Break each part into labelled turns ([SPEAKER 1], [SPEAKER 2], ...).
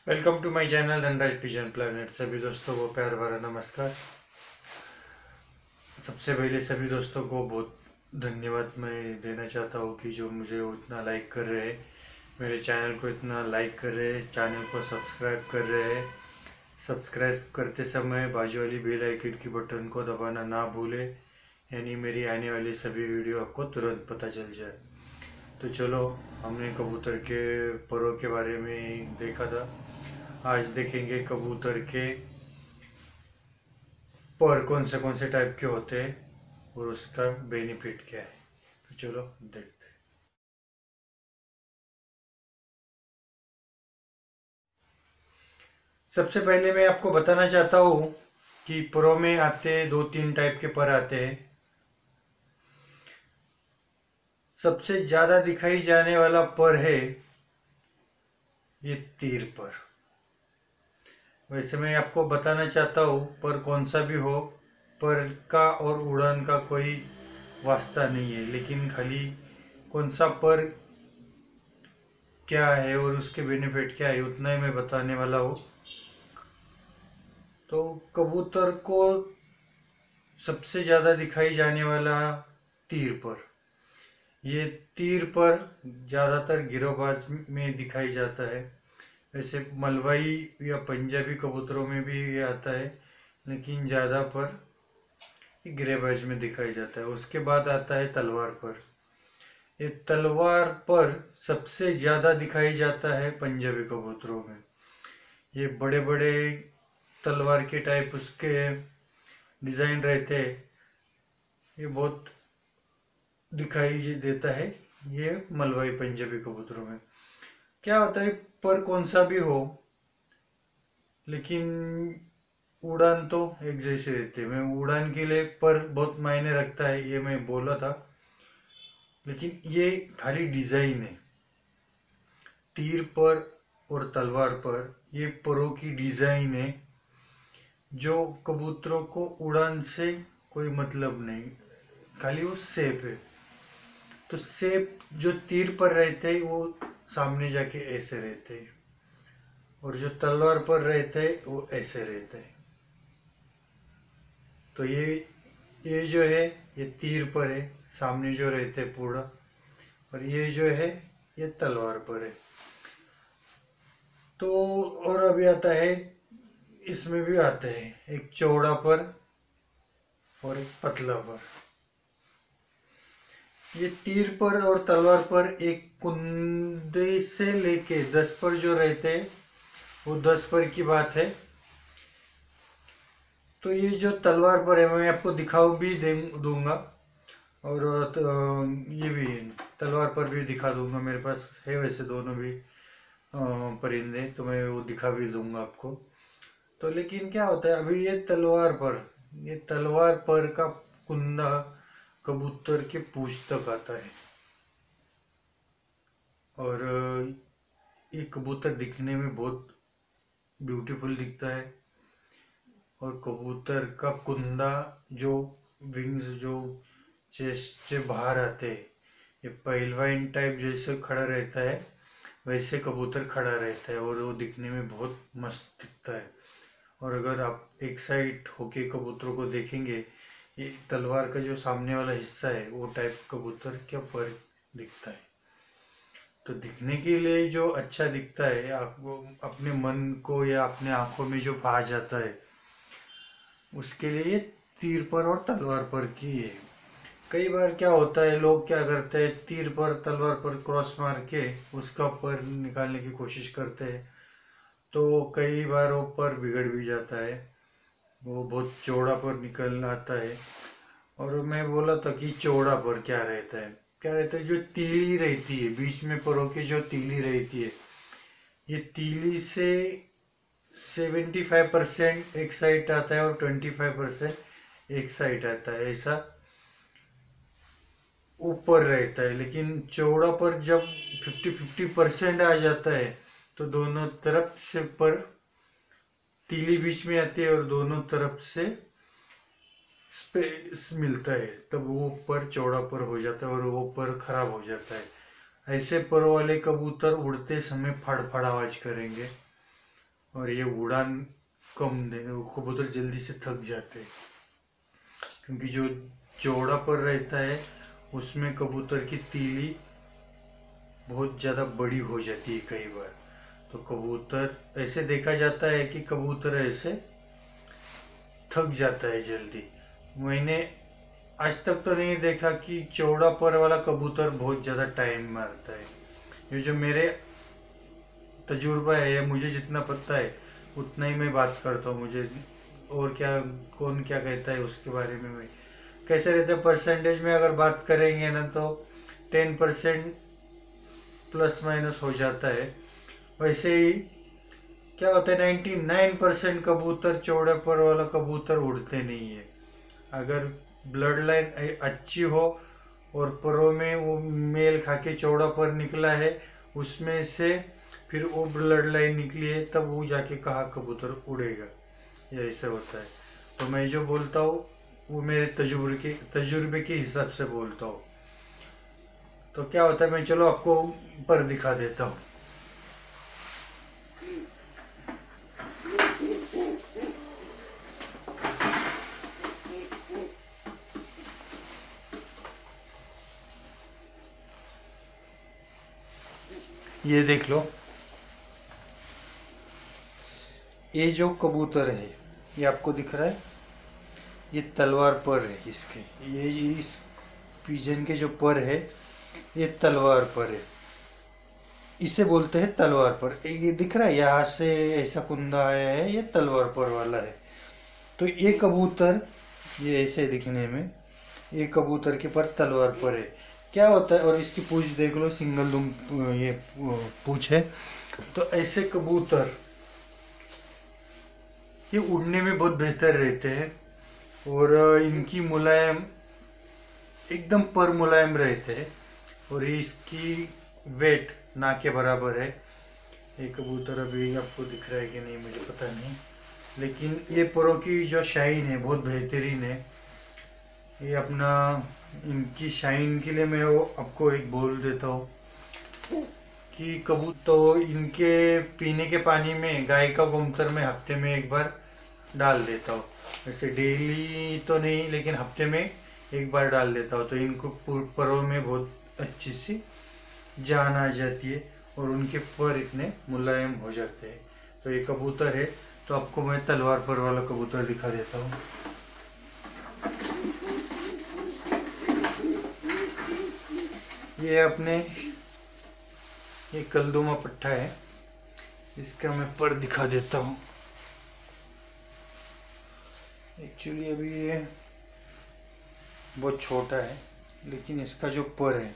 [SPEAKER 1] Welcome to my channel Dhanraj pigeon planet. सभी दोस्तों को प्यार भरा नमस्कार। सबसे पहले सभी दोस्तों को बहुत धन्यवाद मैं देना चाहता हूँ कि जो मुझे इतना लाइक कर रहे हैं, मेरे चैनल को इतना लाइक कर रहे हैं, चैनल को सब्सक्राइब कर रहे हैं। सब्सक्राइब करते समय बाजू वाली बेल आइकन की बटन को दबाना ना भूलें, यानी मेरी आने वाली सभी वीडियो आपको तुरंत पता चल जाए। तो चलो, हमने कबूतर के परों के बारे में देखा था। आज देखेंगे कबूतर के पर कौन से टाइप के होते हैं और उसका बेनिफिट क्या है। तो चलो देखते हैं। सबसे पहले मैं आपको बताना चाहता हूँ कि परों में आते दो तीन टाइप के पर आते हैं। सबसे ज़्यादा दिखाई जाने वाला पर है ये तीर पर। वैसे मैं आपको बताना चाहता हूँ, पर कौन सा भी हो, पर का और उड़ान का कोई वास्ता नहीं है, लेकिन खाली कौन सा पर क्या है और उसके बेनिफिट क्या है उतना ही मैं बताने वाला हूँ। तो कबूतर को सबसे ज़्यादा दिखाई जाने वाला तीर पर, ये तीर पर ज़्यादातर गिरोबाज में दिखाई जाता है। वैसे मलवाई या पंजाबी कबूतरों में भी ये आता है, लेकिन ज़्यादा पर गिरेबाज में दिखाई जाता है। उसके बाद आता है तलवार पर। ये तलवार पर सबसे ज़्यादा दिखाई जाता है पंजाबी कबूतरों में। ये बड़े बड़े तलवार के टाइप उसके डिज़ाइन रहते हैं, ये बहुत दिखाई देता है ये मलवाई पंजाबी कबूतरों में। क्या होता है, पर कौन सा भी हो, लेकिन उड़ान तो एक जैसे रहते हैं। मैं उड़ान के लिए पर बहुत मायने रखता है, ये मैं बोला था, लेकिन ये खाली डिज़ाइन है। तीर पर और तलवार पर ये परों की डिज़ाइन है, जो कबूतरों को उड़ान से कोई मतलब नहीं, खाली वो शेप है। तो शेप जो तीर पर रहते हैं वो सामने जाके ऐसे रहते हैं, और जो तलवार पर रहते हैं वो ऐसे रहते हैं। तो ये जो है ये तीर पर है, सामने जो रहते हैं पूरा, और ये जो है ये तलवार पर है। तो और अभी आता है, इसमें भी आते हैं एक चौड़ा पर और एक पतला पर। ये तीर पर और तलवार पर एक कुंदे से लेके 10 पर जो रहते हैं वो 10 पर की बात है। तो ये जो तलवार पर है मैं आपको दिखाऊ भी दूंगा, और ये भी तलवार पर भी दिखा दूंगा। मेरे पास है वैसे दोनों भी परिंदे, तो मैं वो दिखा भी दूंगा आपको। तो लेकिन क्या होता है, अभी ये तलवार पर का कुंदा कबूतर के पूंछ तक आता है, और ये कबूतर दिखने में बहुत ब्यूटीफुल दिखता है। और कबूतर का कुंदा जो विंग्स जो चेस्ट से बाहर आते हैं, ये पहलवान टाइप जैसे खड़ा रहता है, वैसे कबूतर खड़ा रहता है, और वो दिखने में बहुत मस्त दिखता है। और अगर आप एक साइड होके कबूतरों को देखेंगे, ये तलवार का जो सामने वाला हिस्सा है वो टाइप कबूतर क्या पर दिखता है। तो दिखने के लिए जो अच्छा दिखता है, आपको अपने मन को या अपने आंखों में जो भा जाता है, उसके लिए ये तीर पर और तलवार पर की है। कई बार क्या होता है, लोग क्या करते हैं, तीर पर तलवार पर क्रॉस मार के उसका पर निकालने की कोशिश करते हैं, तो कई बार वो पर बिगड़ भी जाता है, वो बहुत चौड़ा पर निकल आता है। और मैं बोला था कि चौड़ा पर क्या रहता है, जो तीली रहती है बीच में परों की, जो तीली रहती है, ये तीली से 75% एक साइड आता है और 25% एक साइड आता है, ऐसा ऊपर रहता है। लेकिन चौड़ा पर जब 50-50% आ जाता है, तो दोनों तरफ से पर तीली बीच में आती है और दोनों तरफ से स्पेस मिलता है, तब वो पर चौड़ा पर हो जाता है और वो पर खराब हो जाता है। ऐसे पर वाले कबूतर उड़ते समय फड़ फड़ आवाज करेंगे, और ये उड़ान कम देने, वो कबूतर जल्दी से थक जाते हैं, क्योंकि जो चौड़ा पर रहता है उसमें कबूतर की तीली बहुत ज़्यादा बड़ी हो जाती है कई बार। तो कबूतर ऐसे देखा जाता है कि कबूतर ऐसे थक जाता है जल्दी। मैंने आज तक तो नहीं देखा कि चौड़ा पर वाला कबूतर बहुत ज़्यादा टाइम मारता है। ये जो मेरे तजुर्बा है, या मुझे जितना पता है उतना ही मैं बात करता हूँ। मुझे और क्या, कौन क्या कहता है उसके बारे में मैं कैसे रहते हैं। परसेंटेज में अगर बात करेंगे ना तो 10% प्लस माइनस हो जाता है। वैसे ही क्या होता है, 99% कबूतर चौड़े पर वाला कबूतर उड़ते नहीं है। अगर ब्लड लाइन अच्छी हो और परों में वो मेल खा के चौड़ा पर निकला है, उसमें से फिर वो ब्लड लाइन निकली है, तब वो जाके कहाँ कबूतर उड़ेगा। ये ऐसा होता है। तो मैं जो बोलता हूँ वो मेरे तजुर्बे के हिसाब से बोलता हूँ। तो क्या होता है, मैं चलो आपको पर दिखा देता हूँ। ये देख लो, ये जो कबूतर है ये आपको दिख रहा है, ये तलवार पर है इसके। ये इस पिजन के जो पर है ये तलवार पर है, इसे बोलते हैं तलवार पर। ये दिख रहा है, यहाँ से ऐसा कुंदा आया है, ये तलवार पर वाला है। तो ये कबूतर ये ऐसे दिखने में, ये कबूतर के पर तलवार पर है। क्या होता है, और इसकी पूंछ देख लो, सिंगल दुम ये पूंछ है। तो ऐसे कबूतर ये उड़ने में बहुत बेहतर रहते हैं, और इनकी मुलायम एकदम पर मुलायम रहते हैं, और इसकी वेट ना के बराबर है। ये कबूतर अभी आपको दिख रहा है कि नहीं मुझे पता नहीं, लेकिन ये परों की जो शाइन है बहुत बेहतरीन है। ये अपना इनकी शाइन के लिए मैं वो आपको एक बोल देता हूँ कि कबूतर तो इनके पीने के पानी में गाय का गोमूत्र में हफ्ते में एक बार डाल देता हूँ। वैसे डेली तो नहीं, लेकिन हफ्ते में एक बार डाल देता हूँ। तो इनको परों में बहुत अच्छी सी जान आ जाती है, और उनके पर इतने मुलायम हो जाते हैं। तो ये कबूतर है, तो आपको मैं तलवार पर वाला कबूतर दिखा देता हूँ। ये अपने ये कलदुमा पट्टा है, इसका मैं पर दिखा देता हूँ। एक्चुअली अभी ये बहुत छोटा है, लेकिन इसका जो पर है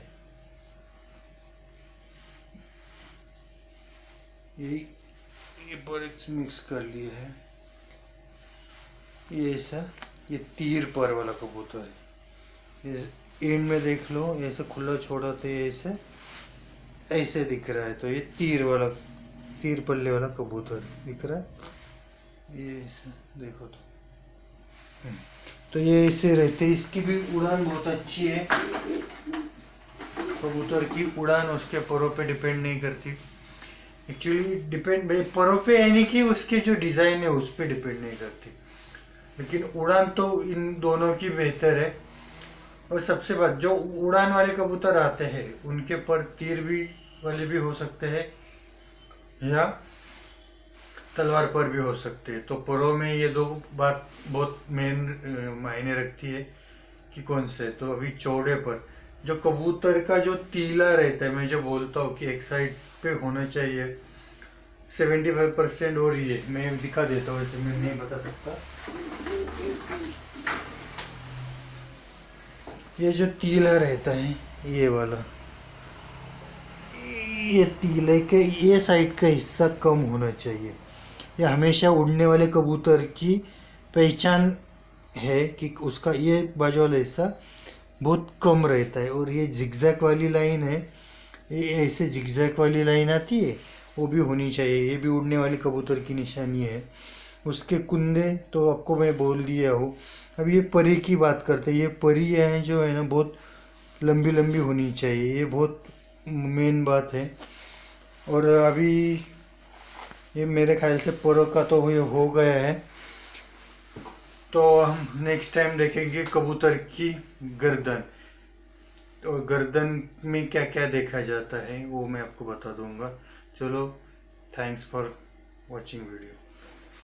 [SPEAKER 1] ये पर मिक्स कर लिया है। ये ऐसा ये तीर पर वाला कबूतर है। इस एंड में देख लो, ऐसे खुला छोड़ा तो ये ऐसे दिख रहा है। तो ये तीर पल्ले वाला कबूतर दिख रहा है, ये ऐसे देखो तो ये ऐसे रहते। इसकी भी उड़ान बहुत अच्छी है। कबूतर की उड़ान उसके परों पे डिपेंड नहीं करती। एक्चुअली डिपेंड परों पे यानी कि उसके जो डिज़ाइन है उस पर डिपेंड नहीं करती, लेकिन उड़ान तो इन दोनों की बेहतर है। और सबसे बात, जो उड़ान वाले कबूतर आते हैं उनके पर तीर भी वाले भी हो सकते हैं, या तलवार पर भी हो सकते हैं। तो परों में ये दो बात बहुत मेन मायने रखती है कि कौन से। तो अभी चौड़े पर जो कबूतर का जो तीला रहता है, मैं जो बोलता हूँ कि एक साइड पे होना चाहिए 75%, और ये मैं दिखा देता हूँ, ऐसे मैं नहीं बता सकता। ये जो तीला रहता है ये वाला, ये तीले के ये साइड का हिस्सा कम होना चाहिए। ये हमेशा उड़ने वाले कबूतर की पहचान है कि उसका ये बाजू वाला हिस्सा बहुत कम रहता है। और ये जिगजैग वाली लाइन है, ये ऐसे जिगजैग वाली लाइन आती है, वो भी होनी चाहिए। ये भी उड़ने वाले कबूतर की निशानी है। उसके कुंदे तो आपको मैं बोल दिया हूँ। अब ये परी की बात करते हैं। ये परी है जो है ना, बहुत लंबी लंबी होनी चाहिए, ये बहुत मेन बात है। और अभी ये मेरे ख्याल से पुरों का तो ये हो गया है। तो हम नेक्स्ट टाइम देखेंगे कबूतर की गर्दन, और गर्दन में क्या क्या देखा जाता है वो मैं आपको बता दूंगा। चलो, थैंक्स फॉर वॉचिंग वीडियो।